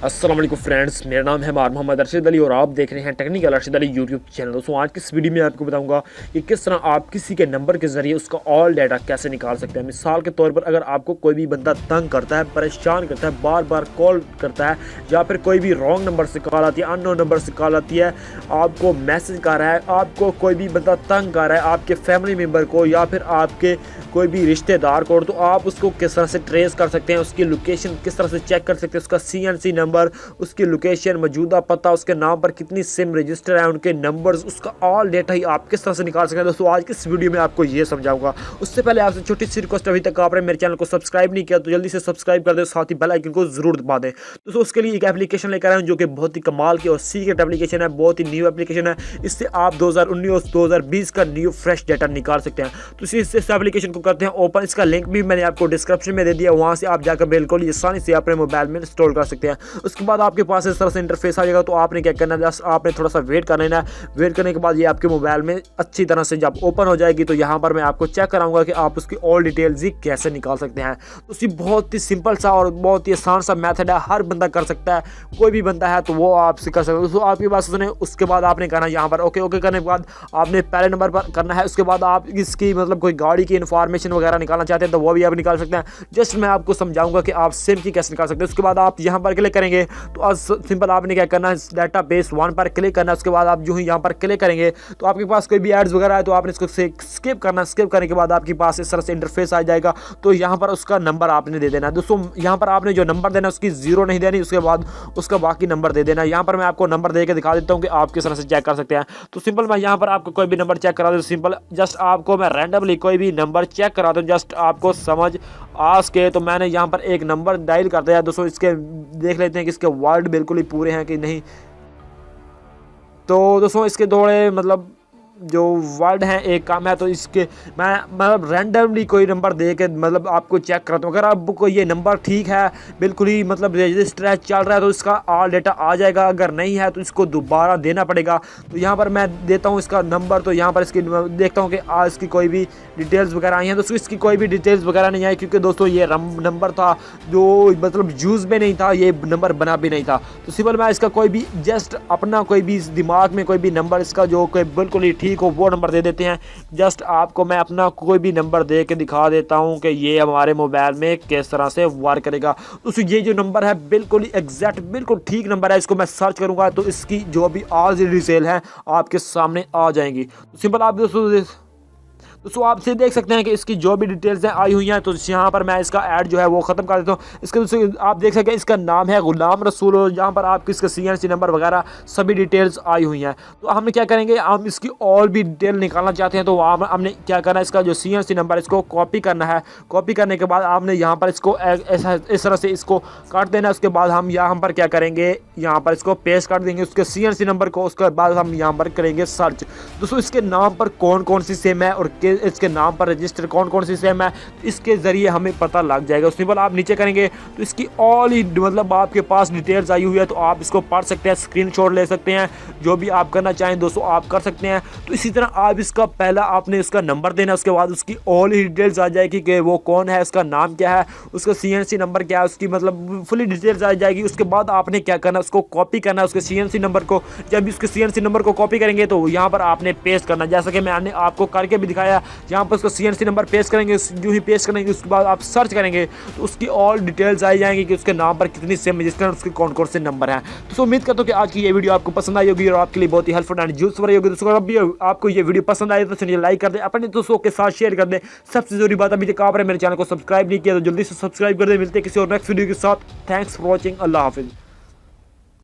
अस्सलाम वालेकुम फ्रेंड्स, मेरा नाम है मोहम्मद अरशद अली और आप देख रहे हैं technical Arshad Ali YouTube channel. दोस्तों आज की इस वीडियो में आपको बताऊंगा कि किस तरह आप किसी के नंबर के ज़रिए उसका ऑल डाटा कैसे निकाल सकते हैं। मिसाल के तौर पर अगर आपको कोई भी बंदा तंग करता है, परेशान करता है, बार बार कॉल करता है या फिर कोई भी रॉन्ग नंबर से कॉल आती है, अननोन नंबर से कॉल आती है, आपको मैसेज कर रहा है, आपको कोई भी बंदा तंग कर रहा है, आपके फैमिली मेम्बर को या फिर आपके कोई भी रिश्तेदार को, तो आप उसको किस तरह से ट्रेस कर सकते हैं, उसकी लोकेशन किस तरह से चेक कर सकते हैं, उसका CNC नंबर, उसकी लोकेशन, मौजूदा पता, उसके नाम पर कितनी सिम रजिस्टर है, उनके नंबर्स, उसका ऑल डेटा ही आप किस तरह से निकाल सकते हैं। दोस्तों आज की इस वीडियो में आपको ये समझाऊंगा। उससे पहले आपसे छोटी सी रिक्वेस्ट, अभी तक आपने मेरे चैनल को सब्सक्राइब नहीं किया तो जल्दी से सब्सक्राइब कर दे, साथ ही बेल आइकन को जरूर दबा दें। दोस्तों उसके लिए एक एप्लीकेशन लेकर आए हैं जो कि बहुत ही कमाल की और सीक्रेट एप्लीकेशन है, बहुत ही न्यू एप्लीकेशन है। इससे आप 2019 2020 का न्यू फ्रेश डाटा निकाल सकते हैं। तो इस एप्लीकेशन को करते हैं ओपन। इसका लिंक भी मैंने आपको डिस्क्रिप्शन में दे दिया, वहां से आप जाकर बिल्कुल आसानी से अपने मोबाइल में इंस्टॉल कर सकते हैं। उसके बाद आपके पास इस तरह से इंटरफेस आ जाएगा। तो आपने क्या करना है, जस्ट आपने थोड़ा सा वेट कर लेना है। वेट करने के बाद ये आपके मोबाइल में अच्छी तरह से जब ओपन हो जाएगी तो यहाँ पर मैं आपको चेक कराऊंगा कि आप उसकी ऑल डिटेल्स ही कैसे निकाल सकते हैं। तो उसकी बहुत ही सिंपल सा और बहुत ही आसान सा मेथड है, हर बंदा कर सकता है, कोई भी बंदा है तो वो आपसे कर सकता है। तो आपकी बात सुने, उसके बाद आपने करना है यहाँ पर ओके ओके करने के बाद आपने पहले नंबर पर करना है। उसके बाद आप इसकी मतलब कोई गाड़ी की इन्फॉर्मेशन वगैरह निकालना चाहते हैं तो वो भी आप निकाल सकते हैं। जस्ट मैं आपको समझाऊंगा कि आप सिम की कैसे निकाल सकते हैं। उसके बाद आप यहाँ पर क्लिक करेंगे तो सिंपल आपने क्या करना है, डाटा बेस 1 पर क्लिक करना है। उसके बाद आप जो ही यहाँ पर क्लिक करेंगे तो आपके पास कोई भी एड्स वगैरह है तो आपने इसको स्किप करना है। स्किप करने के बाद आपके पास इस तरह से इंटरफेस आ जाएगा। तो यहाँ पर उसका नंबर आपने दे देना है। दोस्तों यहाँ पर आपने जो नंबर देना है उसकी 0 नहीं देनी, उसके बाद उसका बाकी नंबर दे देना। यहाँ पर मैं आपको नंबर दे के दिखा देता हूँ कि आप किस तरह से चेक कर सकते हैं। तो सिंपल मैं यहाँ पर आपको कोई भी नंबर चेक करा दूँ। सिंपल जस्ट आपको मैं रैंडमली कोई भी नंबर चेक करा दूँ, जस्ट आपको समझ आ सके। तो मैंने यहाँ पर एक नंबर डायल कर दिया। दोस्तों इसके देख लेते हैं कि इसके वर्ड बिल्कुल ही पूरे हैं कि नहीं। तो दोस्तों इसके थोड़े मतलब जो वर्ड हैं एक काम है, तो इसके मैं मतलब रैंडमली कोई नंबर दे के मतलब आपको चेक कराता हूँ। अगर आपको ये नंबर ठीक है, बिल्कुल ही मतलब रजिस्टर है, चल रहा है, तो इसका ऑल डेटा आ जाएगा। अगर नहीं है तो इसको दोबारा देना पड़ेगा। तो यहाँ पर मैं देता हूँ इसका नंबर। तो यहाँ पर इसकी देखता हूँ कि आज इसकी कोई भी डिटेल्स वगैरह आई हैं। दोस्तों इसकी कोई भी डिटेल्स वगैरह नहीं आई, क्योंकि दोस्तों ये नंबर था जो मतलब यूज़ में नहीं था, ये नंबर बना भी नहीं था। तो सिंपल मैं इसका कोई भी जस्ट अपना कोई भी दिमाग में कोई भी नंबर इसका जो कोई बिल्कुल ही ठीक हो वो नंबर दे देते हैं। जस्ट आपको मैं अपना कोई भी नंबर दे के दिखा देता हूं कि ये हमारे मोबाइल में किस तरह से वर्क करेगा। तो ये जो नंबर है बिल्कुल ही एग्जैक्ट बिल्कुल ठीक नंबर है। इसको मैं सर्च करूंगा तो इसकी जो भी आज डिटेल है आपके सामने आ जाएंगी। तो सिंपल आप दोस्तों आप से देख सकते हैं कि इसकी जो भी डिटेल्स हैं आई हुई हैं। तो यहाँ पर मैं इसका ऐड जो है वो ख़त्म कर देता हूँ। इसके दोस्तों आप देख सकते हैं इसका नाम है गुलाम रसूल, और यहाँ पर आपकी इसका CNC नंबर वगैरह सभी डिटेल्स आई हुई हैं। तो हमने क्या करेंगे, हम इसकी और भी डिटेल निकालना चाहते हैं तो हमने क्या करना है, इसका जो CNC नंबर इसको कॉपी करना है। कॉपी करने के बाद आपने यहाँ पर इसको इस तरह से इसको काट देना है। उसके बाद हम यहाँ पर क्या करेंगे, यहाँ पर इसको पेस्ट कर देंगे उसके CNC नंबर को। उसके बाद हम यहाँ पर करेंगे सर्च। दोस्तों इसके नाम पर कौन कौन सी सिम है और इसके नाम पर रजिस्टर कौन कौन सी सिम है, इसके जरिए हमें पता लग जाएगा। सिंपल आप नीचे करेंगे तो इसकी ऑल ही मतलब आपके पास डिटेल्स आई हुई है। तो आप इसको पढ़ सकते हैं, स्क्रीनशॉट ले सकते हैं, जो भी आप करना चाहें दोस्तों आप कर सकते हैं। तो इसी तरह आप इसका पहला आपने इसका नंबर देना, उसके बाद उसकी ऑल ही डिटेल्स आ जाएगी कि वो कौन है, उसका नाम क्या है, उसका CNC नंबर क्या है, उसकी मतलब फुली डिटेल्स आ जाएगी। उसके बाद आपने क्या करना, उसको कॉपी करना है उसके CNC नंबर को। जब उसके CNC नंबर को कॉपी करेंगे तो यहाँ पर आपने पेस्ट करना, जैसा कि मैंने आपको करके भी दिखाया। यहाँ पर उसको CNC नंबर पेस्ट करेंगे, जो ही पेस्ट करेंगे उसके बाद आप सर्च करेंगे तो उसकी ऑल डिटेल्स आई जाएंगी कि उसके नाम पर कितनी सिम रजिस्टर, उसके कौन कौन से नंबर हैं। तो उम्मीद करता हूँ कि आज की ये वीडियो आपको पसंद आई होगी और आपके लिए बहुत ही हेल्पफुल एंड यूजफुल होगी। दोस्तों अगर भी आपको ये वीडियो पसंद आए तो चलिए लाइक कर दें, अपने दोस्तों के साथ शेयर कर दें। सबसे जरूरी बात, अभी तक आपने मेरे चैनल को सब्सक्राइब नहीं किया तो जल्दी से सब्सक्राइब कर दें। मिलते हैं किसी और नेक्स्ट वीडियो के साथ। Thanks for watching. अल्लाह हाफिज़।